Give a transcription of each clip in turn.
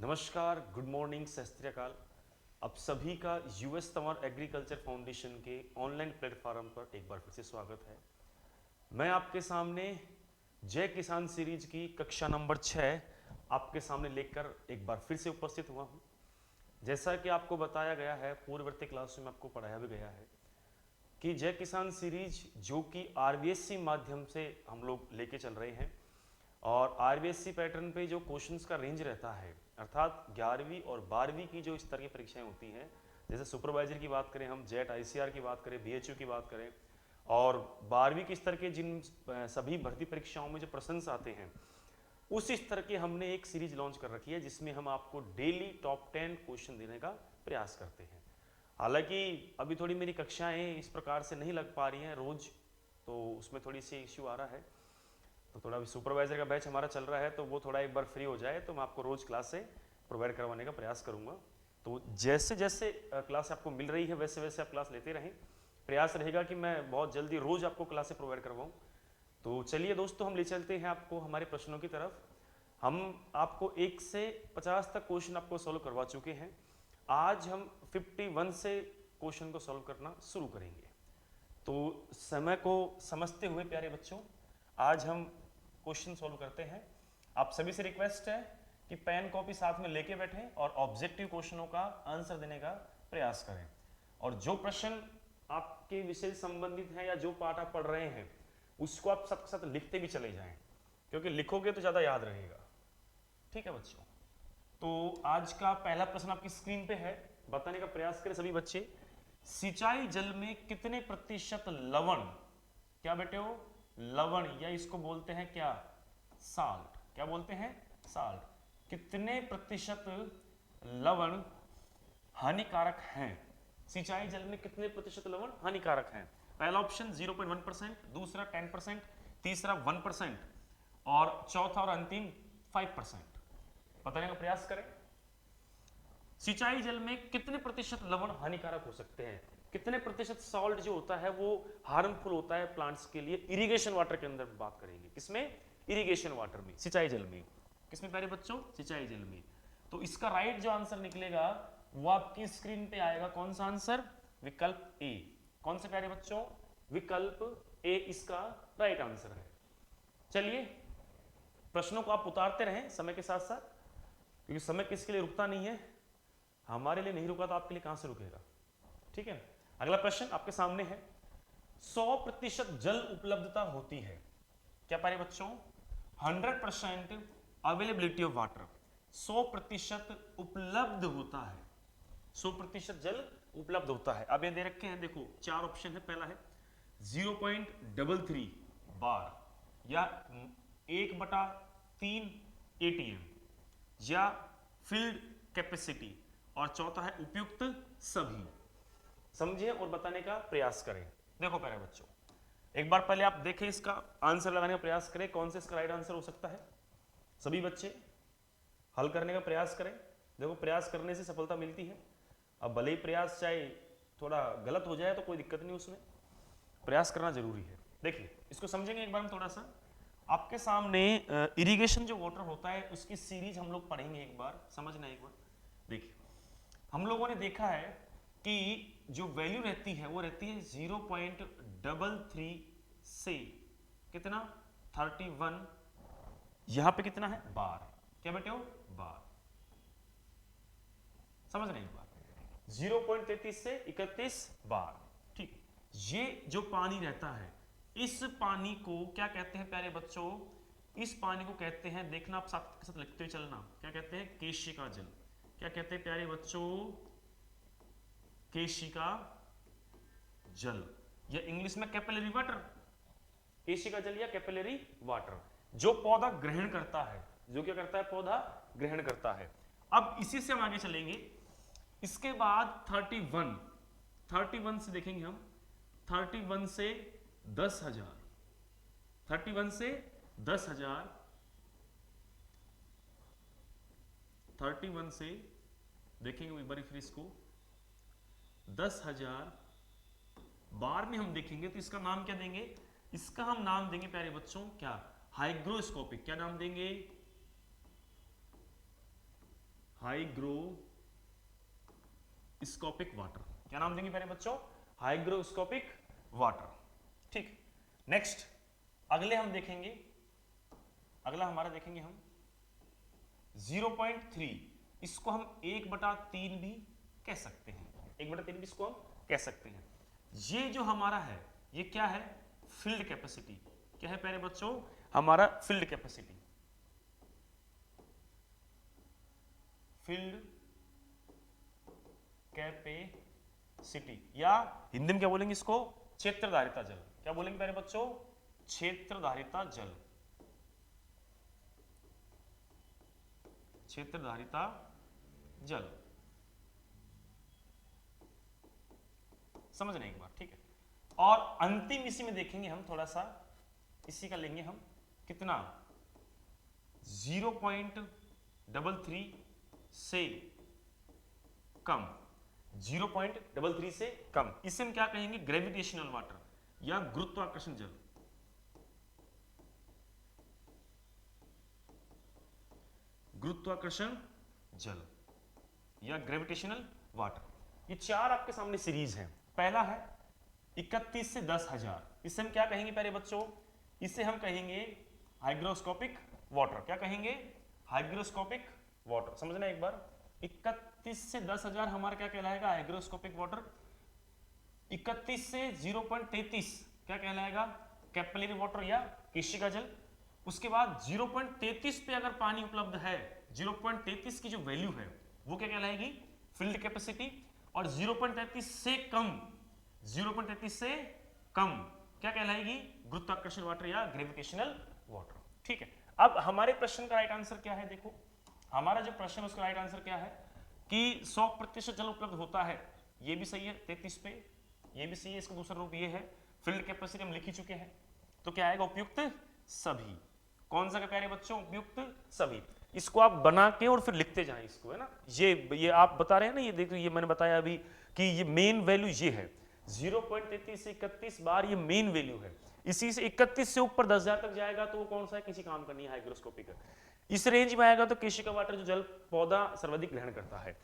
नमस्कार, good morning, सत श्री अकाल। आप सभी का यूएस तंवर एग्रीकल्चर फाउंडेशन के ऑनलाइन प्लेटफॉर्म पर एक बार फिर से स्वागत है। मैं आपके सामने जय किसान सीरीज की कक्षा नंबर 6 आपके सामने लेकर एक बार फिर से उपस्थित हुआ हूं। जैसा कि आपको बताया गया है, पूर्ववर्ती क्लासों में आपको पढ़ाया भी गया है कि जय किसान सीरीज जो कि आरबीएससी माध्यम से हम लोग लेके चल रहे हैं और आरबीएससी पैटर्न पे जो क्वेश्चंस का रेंज रहता है, अर्थात 11वीं और 12वीं की जो स्तर की परीक्षाएं होती हैं, जैसे सुपरवाइजर की बात करें, हम जेट आईसीआर की बात करें, बीएचयू की बात करें, और 12वीं के स्तर के जिन सभी भर्ती परीक्षाओं में जो प्रश्न आते हैं, उस स्तर के हमने एक सीरीज लॉन्च कर रखी है जिसमें हम आपको डेली टॉप 10 क्वेश्चन देने का प्रयास करते हैं। हालांकि अभी थोड़ी मेरी कक्षाएं इस प्रकार से नहीं लग पा रही हैं रोज, तो उसमें थोड़ी सी इश्यू आ रहा है। तो थोड़ा अभी सुपरवाइजर का बैच हमारा चल रहा है, तो वो थोड़ा एक बार फ्री हो जाए तो मैं आपको रोज क्लास से प्रोवाइड करवाने का प्रयास करूंगा। तो जैसे जैसे क्लास आपको मिल रही है वैसे वैसे आप क्लास लेते रहें। प्रयास रहेगा कि मैं बहुत जल्दी रोज आपको क्लासें प्रोवाइड करवाऊँ। तो चलिए दोस्तों, हम ले चलते हैं आपको हमारे प्रश्नों की तरफ। हम आपको 1 से 50 तक क्वेश्चन आपको सॉल्व करवा चुके हैं। आज हम 51 से क्वेश्चन को सॉल्व करना शुरू करेंगे। तो समय को समझते हुए प्यारे बच्चों, आज हम क्वेश्चन सॉल्व करते हैं। आप सभी से रिक्वेस्ट है कि पेन कॉपी साथ में लेके बैठें और ऑब्जेक्टिव क्वेश्चनों का आंसर देने का प्रयास करें। और जो प्रश्न आपके विषय से संबंधित है या जो पाठ आप पढ़ रहे हैं उसको आप साथ साथ लिखते भी चले जाएं, क्योंकि लिखोगे तो ज़्यादा याद रहेगा। ठीक है बच्चों, तो आज का पहला प्रश्न आपकी स्क्रीन पे है, बताने का प्रयास करें सभी बच्चे। सिंचाई जल में कितने प्रतिशत लवण, क्या बेटे हो, लवण, या इसको बोलते हैं क्या, साल्ट, क्या बोलते हैं, साल्ट, कितने प्रतिशत लवण हानिकारक हैं? सिंचाई जल में कितने प्रतिशत लवण हानिकारक हैं? पहला ऑप्शन 0.1%, दूसरा 10%, तीसरा 1% और चौथा और अंतिम 5%। बताने का प्रयास करें। सिंचाई जल में कितने प्रतिशत लवण हानिकारक हो सकते हैं? कितने प्रतिशत सॉल्ट जो होता है वो हार्मफुल होता है प्लांट्स के लिए? इरिगेशन वाटर के अंदर बात करेंगे। किसमें? इरिगेशन वाटर में, सिंचाई जल में। किसमें प्यारे बच्चों? सिंचाई जल में। तो इसका राइट जो आंसर निकलेगा वो आपकी स्क्रीन पे आएगा। कौन सा आंसर? विकल्प ए। कौन से प्यारे बच्चों? विकल्प ए इसका राइट आंसर है। चलिए, प्रश्नों को आप उतारते रहें समय के साथ साथ, क्योंकि समय किसके लिए रुकता नहीं है, हमारे लिए नहीं रुका तो आपके लिए कहां से रुकेगा। ठीक है, अगला प्रश्न आपके सामने है। 100% जल उपलब्धता होती है, क्या पारे बच्चों? 100% अवेलेबिलिटी ऑफ वाटर, 100% उपलब्ध होता है, 100% जल उपलब्ध होता है। अब ये दे रखे हैं, देखो 4 ऑप्शन है। पहला है 0.33 बार या 1/3 एटीएम या फील्ड कैपेसिटी, और चौथा है उपयुक्त सभी। समझिए और बताने का प्रयास करें। देखो प्यारे बच्चों, एक बार पहले आप देखें, इसका आंसर लगाने का प्रयास करें, कौन सा इसका राइट आंसर हो सकता है। सभी बच्चे हल करने का प्रयास करें। देखो, प्रयास करने से सफलता मिलती है। अब भले ही प्रयास चाहे थोड़ा गलत हो जाए तो कोई दिक्कत नहीं, उसमें प्रयास करना जरूरी है। देखिए, इसको समझेंगे एक बार हम थोड़ा सा। आपके सामने इरिगेशन जो वाटर होता है उसकी सीरीज हम लोग पढ़ेंगे, एक बार समझना। एक बार देखिए, हम लोगों ने देखा है कि जो वैल्यू रहती है वो रहती है 0.33 से कितना, 31, यहां पे कितना है, बार। क्या बेटे हो, बार। समझ रहे हैं एक बार, 0.33 से 31 बार। ठीक, ये जो पानी रहता है, इस पानी को क्या कहते हैं प्यारे बच्चों? इस पानी को कहते हैं, देखना आप साथ के साथ लिखते हुए चलना, क्या कहते हैं? केशिका जल। क्या कहते हैं प्यारे बच्चों? केशिका जल, या इंग्लिश में कैपिलरी वाटर। केशिका जल या कैपिलरी वाटर, जो पौधा ग्रहण करता है, जो क्या करता है, पौधा ग्रहण करता है। अब इसी से हम आगे चलेंगे। इसके बाद 31 से देखेंगे हम, 31 से 10,000, 31 से 10,000, 31 से देखेंगे एक बार फिर इसको 10,000 बार में हम देखेंगे तो इसका नाम क्या देंगे? इसका हम नाम देंगे प्यारे बच्चों, क्या, हाइग्रोस्कोपिक। क्या नाम देंगे? हाइग्रोस्कोपिक वाटर, क्या नाम देंगे प्यारे बच्चों? Hygroscopic water. ठीक, नेक्स्ट अगले हम देखेंगे, अगला हमारा देखेंगे हम 0.3, इसको हम 1/3 भी कह सकते हैं, 1/3 भी इसको हम कह सकते हैं। ये जो हमारा है ये क्या है? Field capacity. क्या है प्यारे बच्चों? हमारा फील्ड कैपेसिटी, फील्ड कैपेसिटी, या हिंदी में क्या बोलेंगे इसको? क्षेत्रधारिता जल। क्या बोलेंगे प्यारे बच्चों? क्षेत्रधारिता जल, क्षेत्रधारिता जल, समझ रहे हैं एक बार? ठीक है। और अंतिम इसी में देखेंगे हम थोड़ा सा, इसी का लेंगे हम कितना? 0.33 से कम, 0.33 से कम, इसे हम क्या कहेंगे? ग्रेविटेशनल वाटर या गुरुत्वाकर्षण जल। गुरुत्वाकर्षण जल या ग्रेविटेशनल वाटर, ये चार आपके सामने सीरीज हैं। पहला है 31 से 10,000, इसे हम क्या कहेंगे प्यारे बच्चों? इसे हम कहेंगे हाइग्रोस्कोपिक वाटर। क्या कहेंगे? Hygroscopic water. समझना एक बार, 31 से 10,000 हमारा क्या कहलाएगा? Hygroscopic water. 31 से 0.33 क्या कहलाएगा? कैपिलरी वाटर या केशिका जल। उसके बाद 0.33 पे अगर पानी उपलब्ध है, 0.33 की जो वैल्यू है वो क्या कहलाएगी? Field capacity. और 0.33 से कम, 0.33 से कम क्या कहलाएगी? गुरुत्वाकर्षण वाटर या ग्रेविटेशनल वाटर। ठीक है, अब हमारे प्रश्न का राइट आंसर क्या है? देखो हमारा जो प्रश्न है उसका राइट आंसर क्या है कि 100% जल उपलब्ध होता है, ये भी सही है 33 पे, ये भी सही है। इसका दूसरा रूप ये है, फील्ड कैपेसिटी हम लिख ही चुके हैं, तो क्या आएगा? उपयुक्त सभी। कौन सा का प्यारे बच्चों? उपयुक्त सभी। इसको आप बना के और फिर लिखते जाएं इसको, है ना। ये आप बता रहे हैं ना, ये देखो, ये मैंने बताया अभी कि ये मेन वैल्यू ये है 0.33 से 31 बार, ये मेन वैल्यू है। इसी से 31 से ऊपर 10,000 तक जाएगा तो वो कौन सा है? किसी काम का नहीं है, हाइग्रोस्कोपिक है। इस रेंज में आएगा तो केशिका वाटर, जो जल पौधा सर्वाधिक ग्रहण करता है,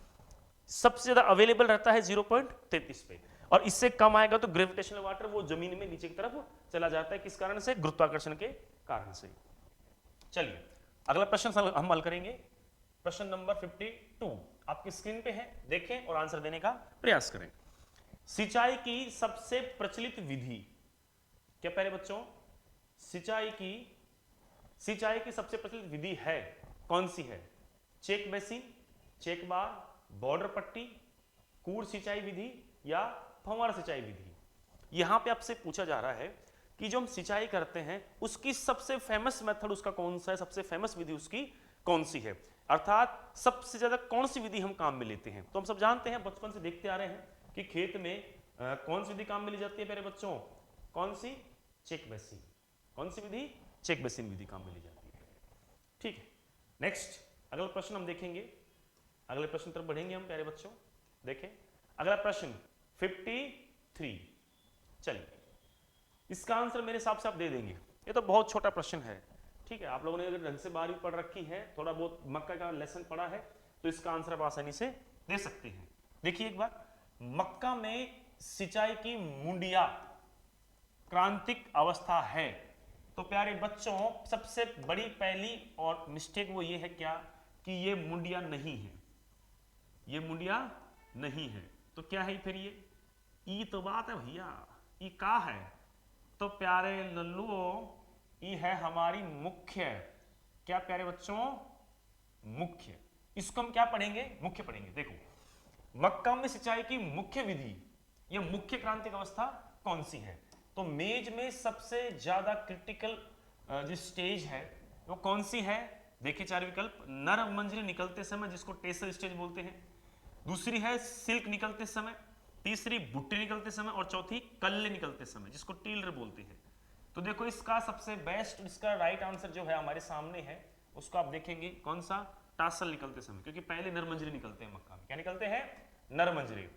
सबसे ज्यादा अवेलेबल रहता है 0.33 पे। और इससे कम आएगा तो ग्रेविटेशनल वाटर, वो जमीन में नीचे की तरफ चला जाता है। किस कारण से? गुरुत्वाकर्षण के कारण से। चलिए अगला प्रश्न हम हल करेंगे, प्रश्न नंबर 52 आपकी स्क्रीन पे है, देखें और आंसर देने का प्रयास करें। सिंचाई की सबसे प्रचलित विधि, क्या प्यारे बच्चों? सिंचाई की सबसे प्रचलित विधि है, कौन सी है? चेक बेसिन, चेक बार, बॉर्डर पट्टी, कूड़ सिंचाई विधि या फव्वारा सिंचाई विधि। यहां पे आपसे पूछा जा रहा है कि जो हम सिंचाई करते हैं उसकी सबसे फेमस मेथड उसका कौन सा है, सबसे फेमस विधि उसकी कौन सी है, अर्थात सबसे ज्यादा कौन सी विधि हम काम में लेते हैं। तो हम सब जानते हैं, बचपन से देखते आ रहे हैं कि खेत में कौन सी विधि काम में ली जाती है प्यारे बच्चों? कौन सी? Check basin. कौन सी विधि? चेक बेसिन विधि काम में ली जाती है। ठीक है, नेक्स्ट अगला प्रश्न हम देखेंगे, अगले प्रश्न तरफ बढ़ेंगे हम प्यारे बच्चों। देखें अगला प्रश्न 53। चलिए इसका आंसर मेरे हिसाब से आप दे देंगे, ये तो बहुत छोटा प्रश्न है। ठीक है, आप लोगों ने अगर ढंग से 12वीं पढ़ रखी है, थोड़ा बहुत मक्का का लेसन पढ़ा है, तो इसका आंसर आप आसानी से दे सकते हैं। देखिए एक बार, मक्का में सिंचाई की मुंडिया क्रांतिक अवस्था है, तो प्यारे बच्चों सबसे बड़ी पहली और मिस्टेक वो ये है क्या कि ये मुंडिया नहीं है, ये मुंडिया नहीं है। तो क्या है फिर? ये ई तो बात है भैया, ई का है? तो प्यारे लल्लुओं ये है हमारी मुख्य। क्या प्यारे बच्चों? मुख्य। इसको हम क्या पढ़ेंगे? मुख्य पढ़ेंगे। देखो मक्का में सिंचाई की मुख्य विधि या मुख्य क्रांतिक अवस्था कौन सी है? तो मेज में सबसे ज्यादा क्रिटिकल जो स्टेज है वो कौन सी है? देखिए चार विकल्प, नर मंजरी निकलते समय जिसको टेसल स्टेज बोलते हैं, दूसरी है सिल्क निकलते समय, तीसरी बुट्टी निकलते समय, और चौथी कल्ले निकलते समय जिसको टीलर बोलते हैं। तो देखो इसका सबसे बेस्ट, इसका राइट आंसर जो है हमारे सामने है, उसको आप देखेंगे कौन सा? टासल निकलते समय, क्योंकि पहले नरमंजरी निकलते हैं मक्का में। क्या निकलते हैं? नरमंजरी।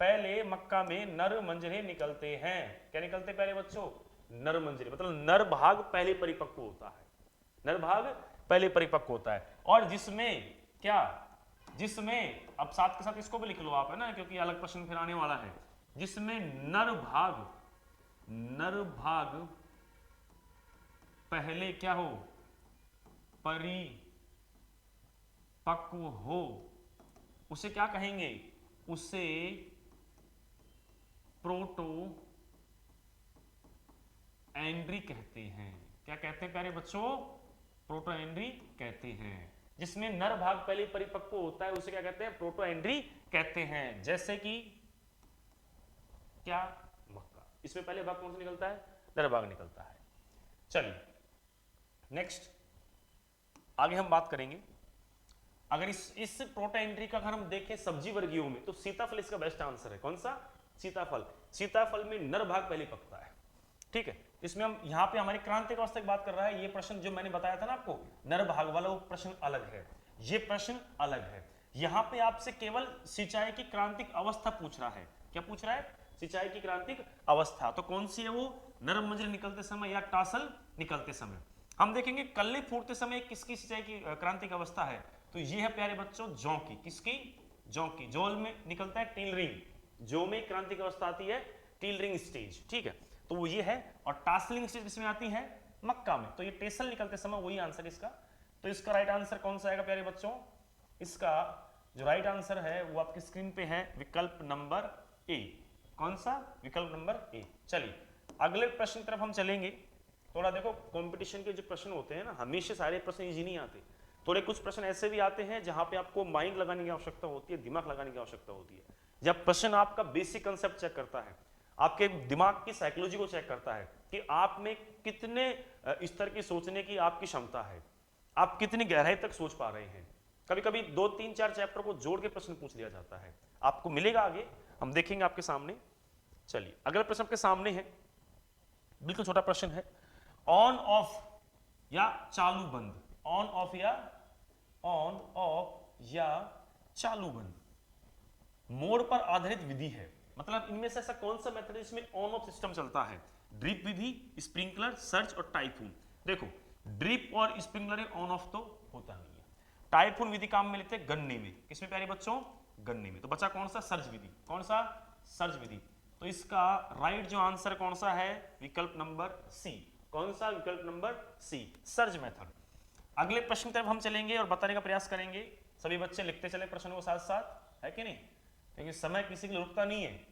पहले मक्का में नर मंजरे निकलते हैं। क्या निकलते हैं प्यारे बच्चों? नरमंजरी, मतलब नर भाग पहले परिपक्व होता है, नर भाग पहले परिपक्व होता है। और जिसमें क्या जिसमें, अब साथ के साथ इसको भी लिख लो आप, है ना, क्योंकि अलग प्रश्न फिर आने वाला है, जिसमें नर भाग पहले क्या हो, परिपक्व हो, उसे क्या कहेंगे, उसे प्रोटो एंड्री कहते हैं। क्या कहते हैं प्यारे बच्चों, प्रोटो एंड्री कहते हैं। जिसमें नर भाग पहले परिपक्व होता है उसे क्या कहते हैं, प्रोटो एंड्री कहते हैं। जैसे कि क्या, मक्का, इसमें पहले भाग कौन सा निकलता है, नर भाग निकलता है। चलिए नेक्स्ट आगे हम बात करेंगे। अगर इस प्रोटो एंड्री का अगर हम देखें सब्जी वर्गीयों में तो सीताफल इसका बेस्ट आंसर है। कौन सा, सीताफल। सीताफल में नर भाग पहले पकता है, ठीक है। इसमें हम यहाँ पे हमारी क्रांतिक अवस्था की बात कर रहा है। ये प्रश्न जो मैंने बताया था ना आपको, नर भाग वाला, वो प्रश्न अलग है, ये प्रश्न अलग है। यहाँ पे आपसे केवल सिंचाई की क्रांतिक अवस्था पूछ रहा है। क्या पूछ रहा है, सिंचाई की क्रांतिक अवस्था। तो कौन सी है वो, नरम मंजरी निकलते समय या टासल निकलते समय। हम देखेंगे कल्ले फूटते समय किसकी सिंचाई की क्रांतिक अवस्था है, तो ये है प्यारे बच्चों जौ की। किसकी, जौ की। जौल में निकलता है टीलरिंग, जौ में क्रांतिक अवस्था आती है टीलरिंग स्टेज, ठीक है, तो वो ये है। और टासलिंग स्टेज किसमें आती है, मक्का में। तो ये टेसल निकलते समय, वही आंसर इसका। तो इसका राइट आंसर कौन सा आएगा प्यारे बच्चों, इसका जो राइट आंसर है वो आपकी स्क्रीन पे है, विकल्प नंबर ए। कौन सा, विकल्प नंबर ए। चलिए अगले प्रश्न की तरफ हम चलेंगे। थोड़ा देखो, कंपटीशन के जो प्रश्न होते हैं ना, हमेशा सारे प्रश्न इजी नहीं आते। थोड़े कुछ प्रश्न ऐसे भी आते हैं जहां पे आपको माइंड लगाने की आवश्यकता होती है, दिमाग लगाने की आवश्यकता होती है। जब प्रश्न आपका बेसिक कंसेप्ट चेक करता है, आपके दिमाग की साइकोलॉजी को चेक करता है कि आप में कितने स्तर की सोचने की आपकी क्षमता है, आप कितनी गहराई तक सोच पा रहे हैं। कभी कभी 2, 3, 4 चैप्टर को जोड़ के प्रश्न पूछ लिया जाता है, आपको मिलेगा आगे, हम देखेंगे आपके सामने। चलिए अगला प्रश्न आपके सामने है, बिल्कुल छोटा प्रश्न है। ऑन ऑफ या चालू बंद, ऑन ऑफ या चालू बंद मोड पर आधारित विधि है। मतलब इनमें से ऐसा कौन सा मेथड है जिसमें ऑन ऑफ सिस्टम चलता है, ड्रिप विधि, स्प्रिंकलर, सर्ज और टाइफून। देखो ड्रिप और स्प्रिंकलर ऑन ऑफ तो होता नहीं है। टाइफून विधि काम में लेते हैं गन्ने में, किसमें प्यारे बच्चों, गन्ने में। तो बचा कौन सा, सर्ज विधि। कौन सा, सर्ज विधि। तो इसका राइट जो आंसर कौन सा है, विकल्प नंबर सी। कौन सा, विकल्प नंबर सी, सर्ज मेथड। अगले प्रश्न की तरफ हम चलेंगे और बताने का प्रयास करेंगे। सभी बच्चे लिखते चले प्रश्नों को साथ साथ, है कि नहीं, क्योंकि समय किसी के लिए रुकता नहीं है।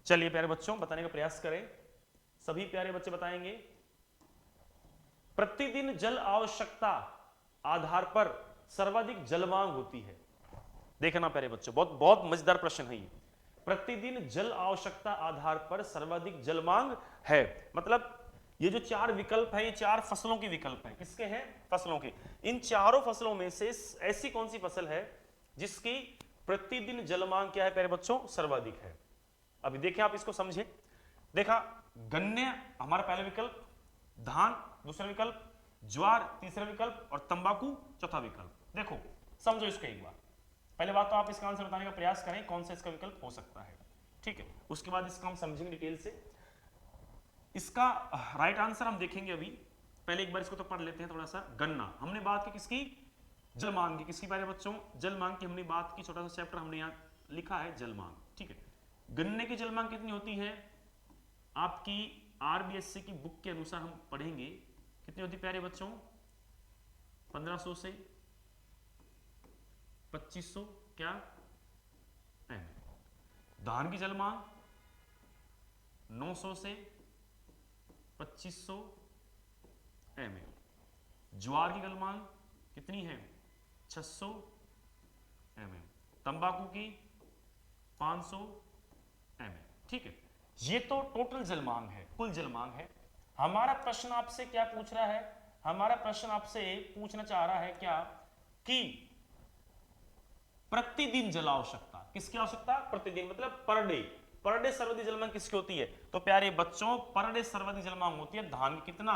चलिए प्यारे बच्चों बताने का प्रयास करें। सभी प्यारे बच्चे बताएंगे। प्रतिदिन जल आवश्यकता आधार पर सर्वाधिक जल मांग होती है। देखना प्यारे बच्चों, बहुत बहुत मजेदार प्रश्न है ये। प्रतिदिन जल आवश्यकता आधार पर सर्वाधिक जल मांग है, मतलब ये जो 4 विकल्प है, ये 4 फसलों के विकल्प हैं। किसके हैं, फसलों के। इन चारों फसलों में से ऐसी कौन सी फसल है जिसकी प्रतिदिन जल मांग क्या है प्यारे बच्चों, सर्वाधिक है। अभी देखें आप इसको समझें। देखा, गन्ने हमारा पहला विकल्प, धान दूसरा विकल्प, ज्वार तीसरा विकल्प और तंबाकू चौथा विकल्प। देखो समझो इसको एक बार। पहले बात तो आप इसका आंसर बताने का प्रयास करें कौन सा इसका विकल्प हो सकता है, ठीक है। उसके बाद इसका हम समझेंगे डिटेल से। इसका राइट आंसर हम देखेंगे अभी। पहले एक बार इसको तो पढ़ लेते हैं थोड़ा सा। गन्ना, हमने बात की किसकी, जल मांग की। किसकी प्यारे बच्चों, जल मांग की हमने बात की। छोटा सा चैप्टर हमने यहाँ लिखा है जल मांग, ठीक है। गन्ने की जल मांग कितनी होती है, आपकी आरबीएससी की बुक के अनुसार हम पढ़ेंगे कितनी होती प्यारे बच्चों, 1500 से 2500 क्या एम। धान की जल मांग 900 से 2500 एम। ज्वार की जल मांग कितनी है, 600 एम। तंबाकू की 500 एम, ठीक है। ये तो टोटल जल मांग है, कुल जल मांग है। हमारा प्रश्न आपसे क्या पूछ रहा है, हमारा प्रश्न आपसे पूछना चाह रहा है क्या कि प्रतिदिन जल आवश्यकता, किसकी आवश्यकता, प्रतिदिन मतलब पर डे। पर डे सर्वाधिक जल मांग किसकी होती है, तो प्यारे बच्चों पर डे सर्वाधिक जल मांग होती है धान की। कितना,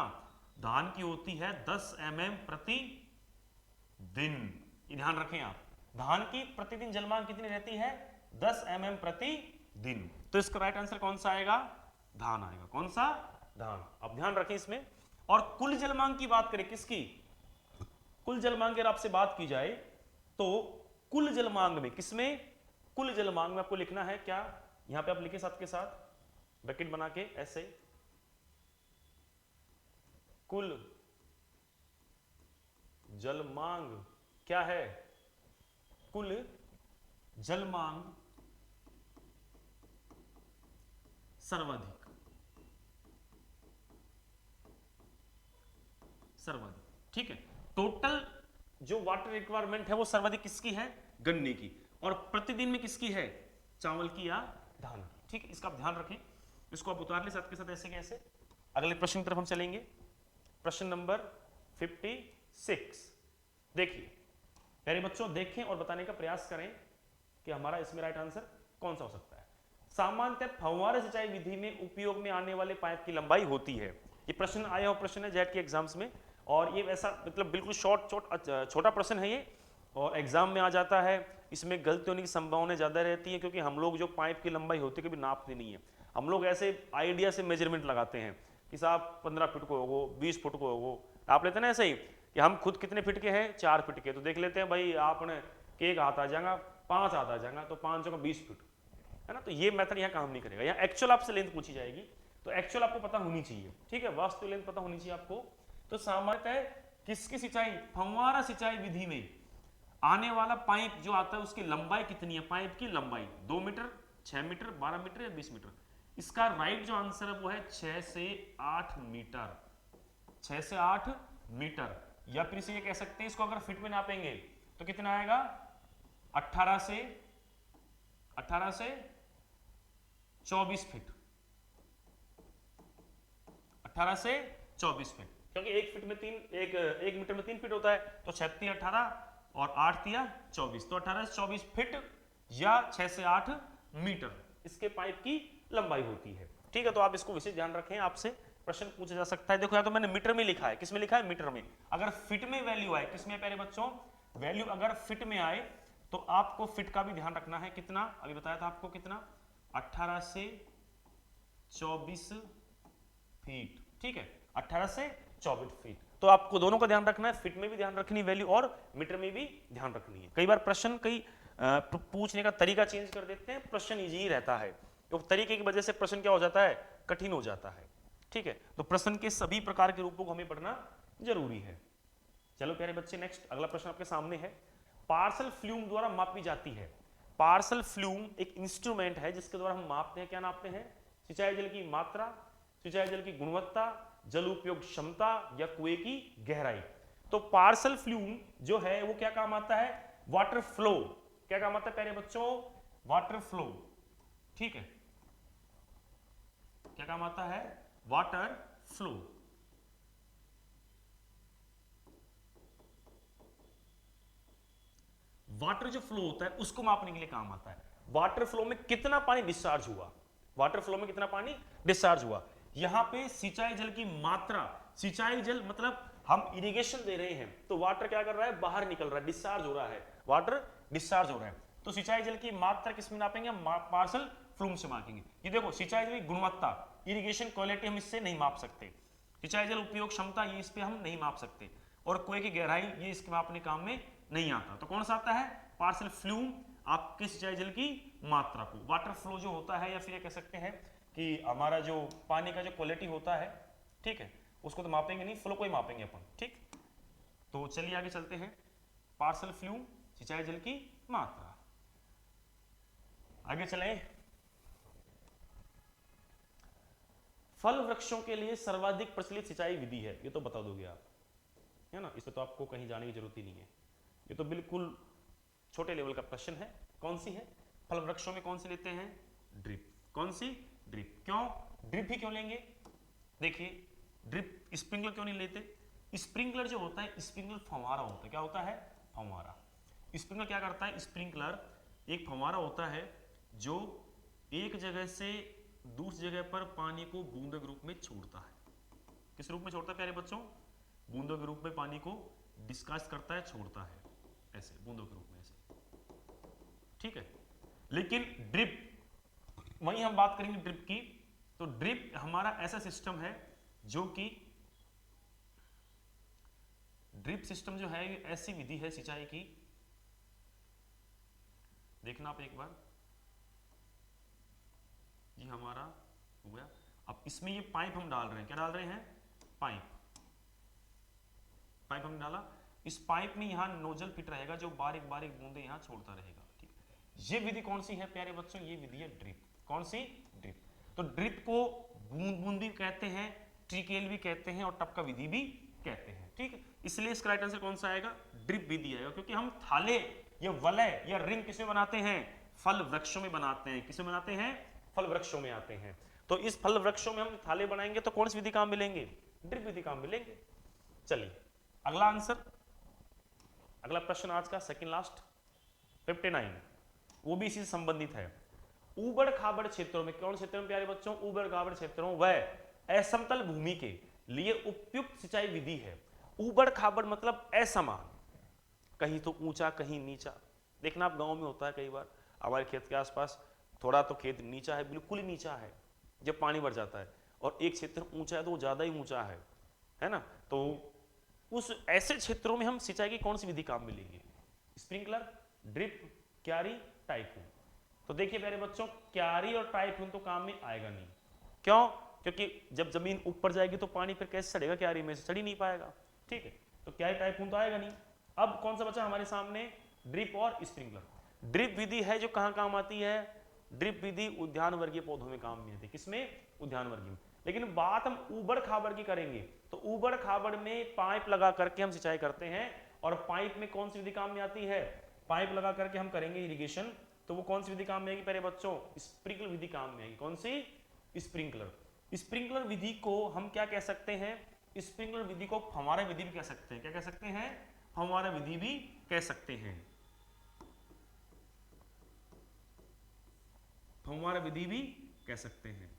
धान की होती है 10 mm प्रति दिन। ध्यान रखें आप, धान की प्रतिदिन जल मांग कितनी रहती है, 10 mm प्रति दिन। तो इसका राइट आंसर कौन सा आएगा, धान आएगा। कौन सा, धान। अब ध्यान रखें इसमें। और कुल जल मांग की बात करें, किसकी, कुल जल मांग की अगर आपसे बात की जाए तो कुल जल मांग में, किसमें, कुल जल मांग में आपको लिखना है क्या, यहां पे आप लिखे साथ के साथ ब्रैकेट बना के ऐसे, कुल जल मांग क्या है, कुल जल मांग सर्वाधिक, सर्वाधिक, ठीक है। टोटल जो वाटर रिक्वायरमेंट है वो सर्वाधिक किसकी है, गन्ने की, और प्रतिदिन में किसकी है, चावल की या धान की, ठीक है। इसका आप ध्यान रखें, इसको आप उतार ले साथ के साथ ऐसे कैसे। अगले प्रश्न की तरफ हम चलेंगे, प्रश्न नंबर 56। देखिए प्यारे बच्चों, देखें और बताने का प्रयास करें कि हमारा इसमें राइट आंसर कौन सा हो सकता है। सामान्यतः फव्वारा सिंचाई विधि में उपयोग में आने वाले पाइप की लंबाई होती है, ये प्रश्न आया हुआ प्रश्न है जेट के एग्जाम्स में, और ये वैसा मतलब बिल्कुल छोटा प्रश्न है ये, और एग्जाम में आ जाता है। इसमें गलती होने की संभावना ज़्यादा रहती है क्योंकि हम लोग जो पाइप की लंबाई होती है कभी नापते नहीं है, हम लोग ऐसे आइडिया से मेजरमेंट लगाते हैं कि साहब 15 फीट को होगो, 20 फुट को होगो, आप लेते हैं ना ऐसे ही कि हम खुद कितने फीट के हैं, 4 फीट के, तो देख लेते हैं भाई आपने एक हाथ आ जाएगा, 5 हाथ आ जाएगा, तो 5 जगह 20 फीट, है ना। तो ये मेथड यहाँ काम नहीं करेगा, यहाँ एक्चुअल आपसे लेंथ पूछी जाएगी, तो एक्चुअल आपको पता होनी चाहिए, ठीक है, वास्तविक लेंथ पता होनी चाहिए आपको। तो सामान्यतः किसकी सिंचाई, फव्वारा सिंचाई विधि में आने वाला पाइप जो आता है उसकी लंबाई कितनी है, पाइप की लंबाई 2 मीटर, 6 मीटर, 12 मीटर या 20 मीटर। इसका राइट जो आंसर है वो है 6 से 8 मीटर, 6 से 8 मीटर, या फिर इसे ये कह सकते हैं, इसको अगर फीट में नापेंगे तो कितना आएगा, 18 से 24 फीट, 18 से 24 फीट, क्योंकि एक फीट में एक मीटर में 3 फीट होता है, तो 36 18 और 8 तिया 24, तो 18 से 24 फीट या 6 से 8 मीटर इसके पाइप की लंबाई होती है, ठीक है। तो आप इसको विशेष ध्यान रखें, आपसे प्रश्न पूछा जा सकता है। देखो या तो मैंने मीटर में लिखा है, किसमें लिखा है, मीटर में। अगर फीट में वैल्यू आए, किसमें प्यारे बच्चों, वैल्यू अगर फीट में आए तो आपको फीट का भी ध्यान रखना है, कितना अभी बताया था आपको, कितना 18 से 24 फीट, ठीक है, 18 से 24 फीट। तो आपको दोनों का ध्यान रखना है, फीट में भी ध्यान रखनी वैल्यू और मीटर में भी ध्यान रखनी है। कई बार प्रश्न पूछने का तरीका चेंज कर देते हैं, प्रश्न इजी ही रहता है, तो तरीके की वजह से प्रश्न क्या हो जाता है, कठिन हो जाता है, ठीक है। तो प्रश्न के सभी प्रकार के रूपों को हमें पढ़ना जरूरी है। चलो प्यारे बच्चे, नेक्स्ट अगला प्रश्न आपके सामने है, पार्सल फ्लूम द्वारा मापी जाती है। पार्सल फ्लूम एक इंस्ट्रूमेंट है जिसके द्वारा हम मापते हैं, क्या नापते हैं, सिंचाई जल की मात्रा, सिंचाई जल की गुणवत्ता, जल उपयोग क्षमता या कुएं की गहराई। तो पार्सल फ्लूम जो है वो क्या काम आता है, वाटर फ्लो, क्या काम आता है प्यारे बच्चों, वाटर फ्लो, ठीक है, क्या काम आता है, वाटर फ्लो। वाटर जो फ्लो होता है उसको मापने के लिए काम आता है। वाटर फ्लो में कितना पानी डिस्चार्ज हुआ, वाटर फ्लो में कितना पानी डिस्चार्ज हुआ। यहां पे सिंचाई जल की मात्रा, सिंचाई जल मतलब हम इरिगेशन दे रहे हैं, तो वाटर क्या कर रहा है, बाहर निकल रहा है, डिस्चार्ज हो रहा है, वाटर डिस्चार्ज हो रहा है। तो सिंचाई जल की मात्रा किसमें नापेंगे, पार्सल फ्लूम से मापेंगे। ये देखो सिंचाई जल की गुणवत्ता, इरिगेशन क्वालिटी हम इससे नहीं माप सकते, सिंचाई जल उपयोग क्षमता ये इस पे हम नहीं माप सकते, और कुएं की गहराई ये इसके मापने काम में नहीं आता। तो कौन सा आता है, पार्सल फ्लूम आपके सिंचाई जल की मात्रा को, वाटर फ्लो जो होता है, या फिर ये कह सकते हैं कि हमारा जो पानी का जो क्वालिटी होता है, ठीक है, उसको तो मापेंगे नहीं, फ्लो को ही मापेंगे अपन, ठीक। तो चलिए आगे चलते हैं, पार्सल फ्लूम सिंचाई जल की मात्रा, आगे चले। फल वृक्षों के लिए सर्वाधिक प्रचलित सिंचाई विधि है, ये तो बता दोगे आप, है ना, इसमें तो आपको कहीं जाने की जरूरत ही नहीं है, ये तो बिल्कुल छोटे लेवल का प्रश्न है। कौन सी है, फल वृक्षों में कौन सी लेते हैं, ड्रिप, कौन सी, ड्रिप। क्यों ड्रिप ही क्यों लेंगे, देखिए ड्रिप, स्प्रिंकलर क्यों नहीं लेते, स्प्रिंकलर जो होता है, स्प्रिंकलर फव्वारा होता है, क्या होता है, फव्वारा। स्प्रिंकलर क्या करता है, स्प्रिंकलर एक फव्वारा होता है जो एक जगह से दूसरी जगह पर पानी को बूंदों के रूप में छोड़ता है। किस रूप में छोड़ता है प्यारे बच्चों, बूंदों के रूप में पानी को डिस्चार्ज करता है, छोड़ता है, ऐसे बूंदों के रूप में ऐसे, ठीक है। लेकिन ड्रिप, वहीं हम बात करेंगे ड्रिप की, तो ड्रिप हमारा ऐसा सिस्टम है जो कि, ड्रिप सिस्टम जो है ये ऐसी विधि है सिंचाई की देखना आप एक बार, ये हमारा हो गया। अब इसमें ये पाइप हम डाल रहे हैं, क्या डाल रहे हैं, पाइप। पाइप हमने डाला, इस पाइप में यहाँ नोजल फिट रहेगा जो बारीक बारीक बूंदे यहाँ छोड़ता रहेगा, ठीक। ये विधि कौन सी है प्यारे बच्चों, ये विधि है ड्रिप। कौन सी, ड्रिप। तो ड्रिप को बूंद बूंद भी कहते हैं, ट्रिकेल भी कहते हैं और टपका विधि भी कहते हैं, ठीक। इसलिए इसका राइट आंसर कौन सा आएगा, ड्रिप विधि आएगा, क्योंकि हम थाले या वलय या रिंग किसमें बनाते हैं, फल वृक्षों में बनाते हैं। किसमें बनाते हैं, फल वृक्षों में आते हैं। तो इस फल वृक्षों में हम थाले बनाएंगे तो कौन सी विधि काम मिलेंगे, ड्रिप विधि काम मिलेंगे। चलिए अगला आंसर, अगला प्रश्न आज का सेकंड लास्ट 59, वो भी इसी से संबंधित है। ऊबड़ खाबड़ क्षेत्रों में, कौन क्षेत्रों में प्यारे बच्चों, ऊबड़ खाबड़ क्षेत्रों व असमतल भूमि के लिए उपयुक्त सिंचाई विधि है। ऊबड़ खाबड़ मतलब असमान, कहीं तो ऊंचा कहीं नीचा। देखना आप गांव में होता है कई बार, हमारे खेत के आसपास थोड़ा तो खेत नीचा है, बिल्कुल ही नीचा है जब पानी भर जाता है, और एक क्षेत्र ऊंचा है तो वो ज्यादा ही ऊंचा है ना। तो उस ऐसे क्षेत्रों में हम सिंचाई की कौन सी विधि काम मिलेगी, स्प्रिंकलर, ड्रिप, क्यारी, टाइफून। तो देखिए प्यारे बच्चों, क्यारी और टाइफून तो काम में आएगा नहीं। क्यों, क्योंकि जब जमीन ऊपर जाएगी तो पानी फिर कैसे चढ़ेगा, क्यारी में से चढ़ ही नहीं पाएगा, ठीक है। तो क्यारी टाइफून तो आएगा नहीं। अब कौन सा बचा हमारे सामने, ड्रिप और स्प्रिंकलर। ड्रिप विधि है जो कहां काम आती है, ड्रिप विधि उद्यान वर्गीय पौधों में काम में आती है। किसमें, उद्यान वर्गीय में। लेकिन बात हम ऊबड़ खाबड़ की करेंगे, तो ऊबड़ खाबड़ में पाइप लगा करके हम सिंचाई करते हैं, और पाइप में कौन सी विधि काम में आती है, पाइप लगा करके हम करेंगे इरिगेशन, तो वो कौन सी विधि काम में आएगी प्यारे बच्चों, स्प्रिंकलर विधि काम में आएगी। कौन सी, स्प्रिंकलर। स्प्रिंकलर विधि को हम क्या कह सकते हैं, स्प्रिंकलर विधि को फव्वारा विधि भी कह सकते हैं। क्या कह सकते हैं, फव्वारा विधि भी कह सकते हैं, फव्वारा विधि भी कह सकते हैं।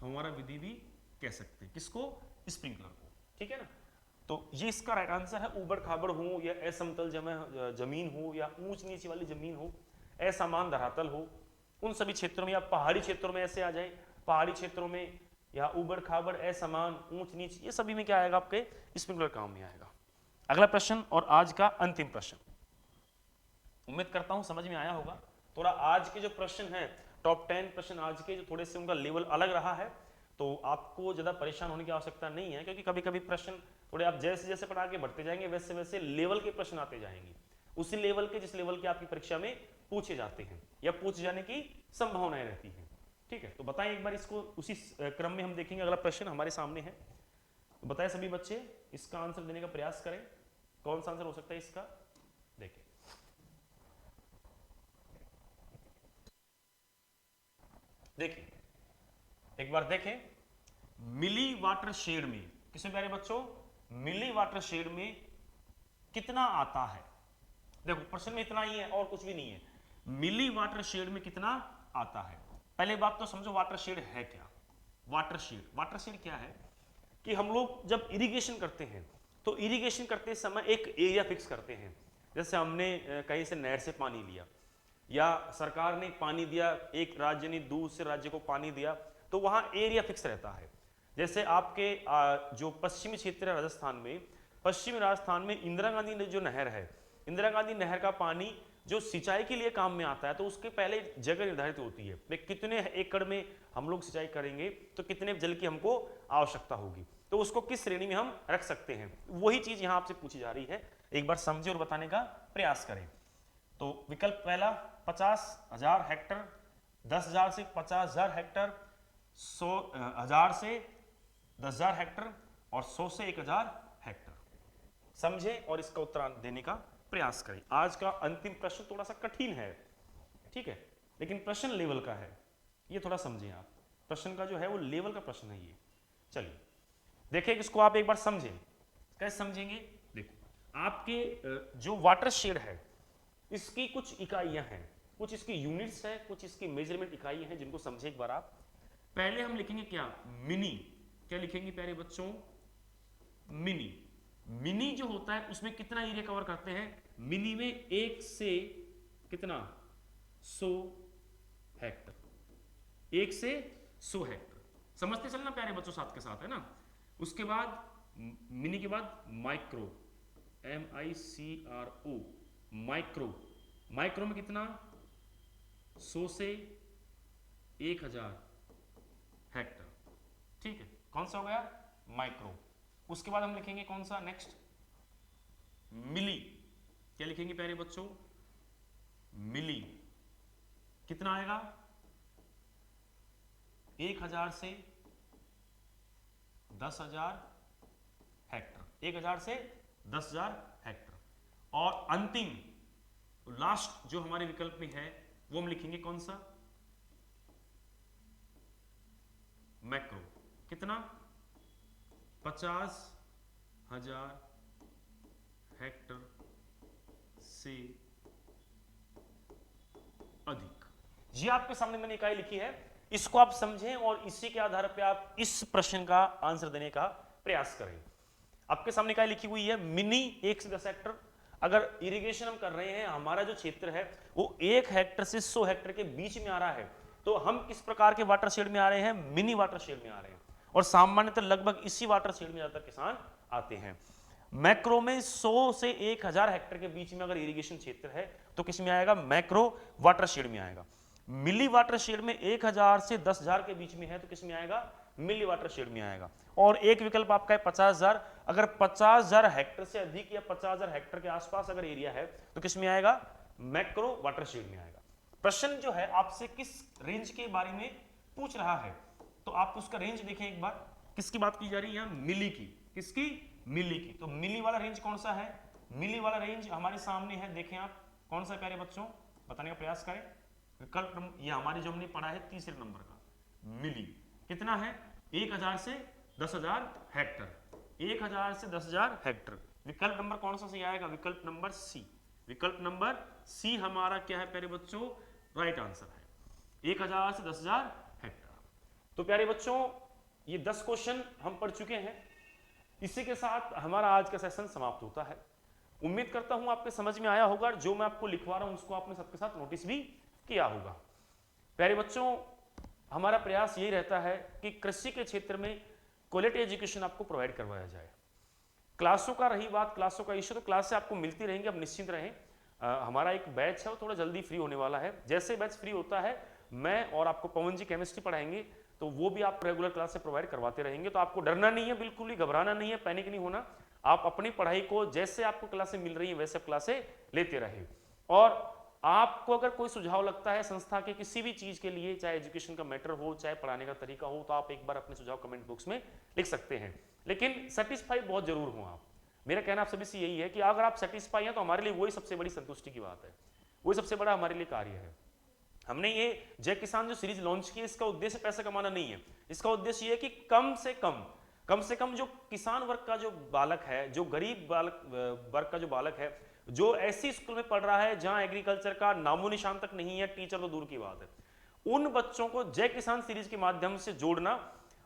फव्वारा विधि भी कह सकते हैं किसको, स्प्रिंकलर को, ठीक है ना। तो ये इसका राइट आंसर है। ऊबड़ खाबड़ हो या असमतल जमीन हो या ऊंच नीचे वाली जमीन हो, असमान धरातल हो, उन सभी क्षेत्रों में, या पहाड़ी क्षेत्रों में ऐसे आ जाए, पहाड़ी क्षेत्रों में या ऊबड़ खाबड़ असमान ऊंच नीच, ये सभी में क्या आएगा, आपके स्प्रिंकलर काम में आएगा। अगला प्रश्न और आज का अंतिम प्रश्न, उम्मीद करता हूं समझ में आया होगा। थोड़ा आज के जो प्रश्न हैं, टॉप 10 प्रश्न आज के, जो थोड़े से उनका लेवल अलग रहा है, तो आपको ज़्यादा परेशान होने की आवश्यकता नहीं है, क्योंकि कभी कभी प्रश्न थोड़े आप जैसे जैसे पढ़ा के बढ़ते जाएंगे वैसे वैसे लेवल के प्रश्न आते जाएंगे, उसी लेवल के जिस लेवल के आपकी परीक्षा में पूछे जाते हैं या पूछे जाने की संभावनाएं रहती हैं, ठीक है। तो बताएं एक बार इसको, उसी क्रम में हम देखेंगे। अगला प्रश्न हमारे सामने है, तो बताएं सभी बच्चे, इसका आंसर देने का प्रयास करें। कौन सा आंसर हो सकता है इसका, देखें। देखिए एक बार देखें, मिली वाटर शेड में, किसमें प्यारे बच्चों, मिली वाटर शेड में कितना आता है। देखो प्रश्न में इतना ही है और कुछ भी नहीं है, मिली वाटर शेड में कितना आता है। पहले बात तो समझो वाटर शेड है क्या। वाटर शेड क्या है कि हम लोग जब इरिगेशन करते हैं तो इरिगेशन करते समय एक एरिया फिक्स करते हैं। जैसे हमने कहीं से नहर से पानी लिया या सरकार ने पानी दिया, एक राज्य ने दूसरे राज्य को पानी दिया, तो वहां एरिया फिक्स रहता है। जैसे आपके जो पश्चिमी क्षेत्र है राजस्थान में, पश्चिमी राजस्थान में इंदिरा गांधी जो नहर है, इंदिरा गांधी नहर का पानी जो सिंचाई के लिए काम में आता है, तो उसके पहले जगह निर्धारित होती है, वे कितने एकड़ में हम लोग सिंचाई करेंगे तो कितने जल की हमको आवश्यकता होगी, तो उसको किस श्रेणी में हम रख सकते हैं। वही चीज यहां आपसे पूछी जा रही है, एक बार समझे और बताने का प्रयास करें। तो विकल्प पहला 50,000 हेक्टर, 10,000 से 50,000 हेक्टर, 100,000 से 10,000 हेक्टर और 100 से 1,000 हेक्टर। समझे और इसका उत्तर देने का प्रयास करें। आज का अंतिम प्रश्न थोड़ा सा कठिन है, ठीक है, लेकिन प्रश्न लेवल का है, ये थोड़ा समझें आप। प्रश्न का जो है वो लेवल का प्रश्न है ये। चलिए देखिए इसको आप एक बार समझें। कैसे समझेंगे, देखो आपके जो वाटर शेड है इसकी कुछ इकाइयां हैं, कुछ इसकी यूनिट्स है, कुछ इसकी मेजरमेंट इकाइयां हैं, जिनको समझे एक बार आप। पहले हम लिखेंगे क्या, मिनी। क्या लिखेंगे प्यारे बच्चों, मिनी। मिनी जो होता है उसमें कितना एरिया कवर करते हैं, मिनी में 1 से कितना 100 हेक्टर, 1 से 100 हेक्टर। समझते चलना प्यारे बच्चों साथ के साथ, है ना। उसके बाद मिनी के बाद माइक्रो, MICRO, माइक्रो। माइक्रो में कितना? 100 से 1000 हेक्टर। ठीक है, कौन सा हो गया? माइक्रो। उसके बाद हम लिखेंगे कौन सा नेक्स्ट? मिली। क्या लिखेंगे प्यारे बच्चों? मिली। कितना आएगा? 1000 से 10,000 हेक्टर। 1000 से 10,000 हेक्टर। और अंतिम लास्ट जो हमारे विकल्प में है वो हम लिखेंगे कौन सा? मैक्रो। कितना? 50,000 हेक्टर से अधिक। ये आपके सामने मैंने इकाई लिखी है, इसको आप समझें और इसी के आधार पे आप इस प्रश्न का आंसर देने का प्रयास करें। आपके सामने इकाई लिखी हुई है मिनी 1 से 10 हेक्टर। अगर इरिगेशन हम कर रहे हैं, हमारा जो क्षेत्र है वो 1 हेक्टर से 100 हेक्टर के बीच में आ रहा है, तो हम किस प्रकार के वाटर शेड में आ रहे हैं? मिनी वाटर शेड में आ रहे हैं। और सामान्यतः लगभग इसी वाटर शेड में ज्यादातर किसान आते हैं। मैक्रो में 100 से 1000 हेक्टर के बीच में अगर इरिगेशन क्षेत्र है तो किस में आएगा? मैक्रो वाटर शेड में आएगा। मिली वाटर शेड में 1000 से 10,000 के बीच में है तो किस में आएगा? मिली वाटर शेड में आएगा। और एक विकल्प आपका है 50,000। अगर 50,000 हेक्टर से अधिक या 50,000 हेक्टर के आसपास अगर एरिया है तो किस में आएगा? मैक्रो वाटर शेड में आएगा। प्रश्न जो है आपसे किस रेंज के बारे में पूछ रहा है, तो आप उसका रेंज देखें एक बार। किसकी बात की जा रही है? यहाँ मिली की। किसकी? मिली की। तो मिली वाला रेंज कौन सा है? मिली वाला रेंज हमारे सामने है, देखें आप। कौन सा प्यारे बच्चों? बताने का प्रयास करें। विकल्प ये हमारे जो हमने पढ़ा है तीसरे नंबर का, मिली। कितना है? 1000 से 10,000 हेक्टर। 1000 से 10,000 हेक्टर। विकल्प नंबर कौन सा सही आएगा? विकल्प नंबर सी। विकल्प नंबर सी हमारा क्या है प्यारे बच्चों? राइट आंसर है, 1000 से 10,000 हेक्टर। तो प्यारे बच्चों ये 10 क्वेश्चन हम पढ़ चुके हैं। इसी के साथ हमारा आज का सेशन समाप्त होता है। उम्मीद करता हूं आपके समझ में आया होगा। जो मैं आपको लिखवा रहा हूं उसको आपने सबके साथ नोटिस भी किया होगा। प्यारे बच्चों हमारा प्रयास यही रहता है कि कृषि के क्षेत्र में क्वालिटी एजुकेशन आपको प्रोवाइड करवाया जाए। क्लासों का रही बात, क्लासों का इश्यू, तो क्लास से आपको मिलती रहेंगी, अब निश्चिंत रहें। हमारा एक बैच है वो थोड़ा जल्दी फ्री होने वाला है। जैसे बैच फ्री होता है मैं और आपको पवन जी केमिस्ट्री पढ़ाएंगे, तो वो भी आप रेगुलर क्लास से प्रोवाइड करवाते रहेंगे। तो आपको डरना नहीं है, बिल्कुल भी घबराना नहीं है, पैनिक नहीं होना। आप अपनी पढ़ाई को जैसे आपको क्लासें मिल रही हैं वैसे क्लासें लेते रहे। और आपको अगर कोई सुझाव लगता है संस्था के किसी भी चीज के लिए, चाहे एजुकेशन का मैटर हो, चाहे पढ़ाने का तरीका हो, तो आप एक बार अपने सुझाव कमेंट बॉक्स में लिख सकते हैं। लेकिन सेटिस्फाई बहुत जरूर हो आप। मेरा कहना आप सभी से यही है कि अगर आप सेटिस्फाई हैं तो हमारे लिए वही सबसे बड़ी संतुष्टि की बात है, वही सबसे बड़ा हमारे लिए कार्य है। हमने ये जय किसान जो सीरीज लॉन्च की है, इसका उद्देश्य पैसा कमाना नहीं है। इसका उद्देश्य ये है कि कम से कम जो किसान वर्ग का जो बालक है, जो गरीब वर्ग का जो बालक है, जो ऐसी स्कूल में पढ़ रहा है जहां एग्रीकल्चर का नामो निशान तक नहीं है, टीचर तो दूर की बात है, उन बच्चों को जय किसान सीरीज के माध्यम से जोड़ना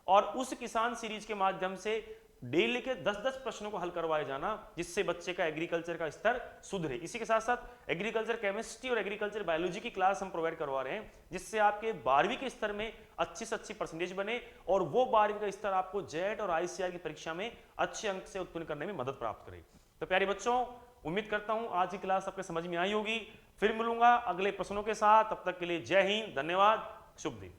और उस किसान सीरीज के माध्यम से डेली के 10-10 प्रश्नों को हल करवाए जाना, जिससे बच्चे का एग्रीकल्चर का स्तर सुधरे। इसी के साथ साथ एग्रीकल्चर केमिस्ट्री और एग्रीकल्चर बायोलॉजी की क्लास हम प्रोवाइड करवा रहे हैं, जिससे आपके 12वीं के स्तर में अच्छी से अच्छी परसेंटेज बने और वो 12वीं का स्तर आपको जेट और आईसीआर की परीक्षा में अच्छे अंक से उत्पन्न करने में मदद प्राप्त करे। तो प्यारे बच्चों उम्मीद करता हूं आज की क्लास आपके समझ में आई होगी। फिर मिलूंगा अगले प्रश्नों के साथ, तब तक के लिए जय हिंद, धन्यवाद, शुभ दिन।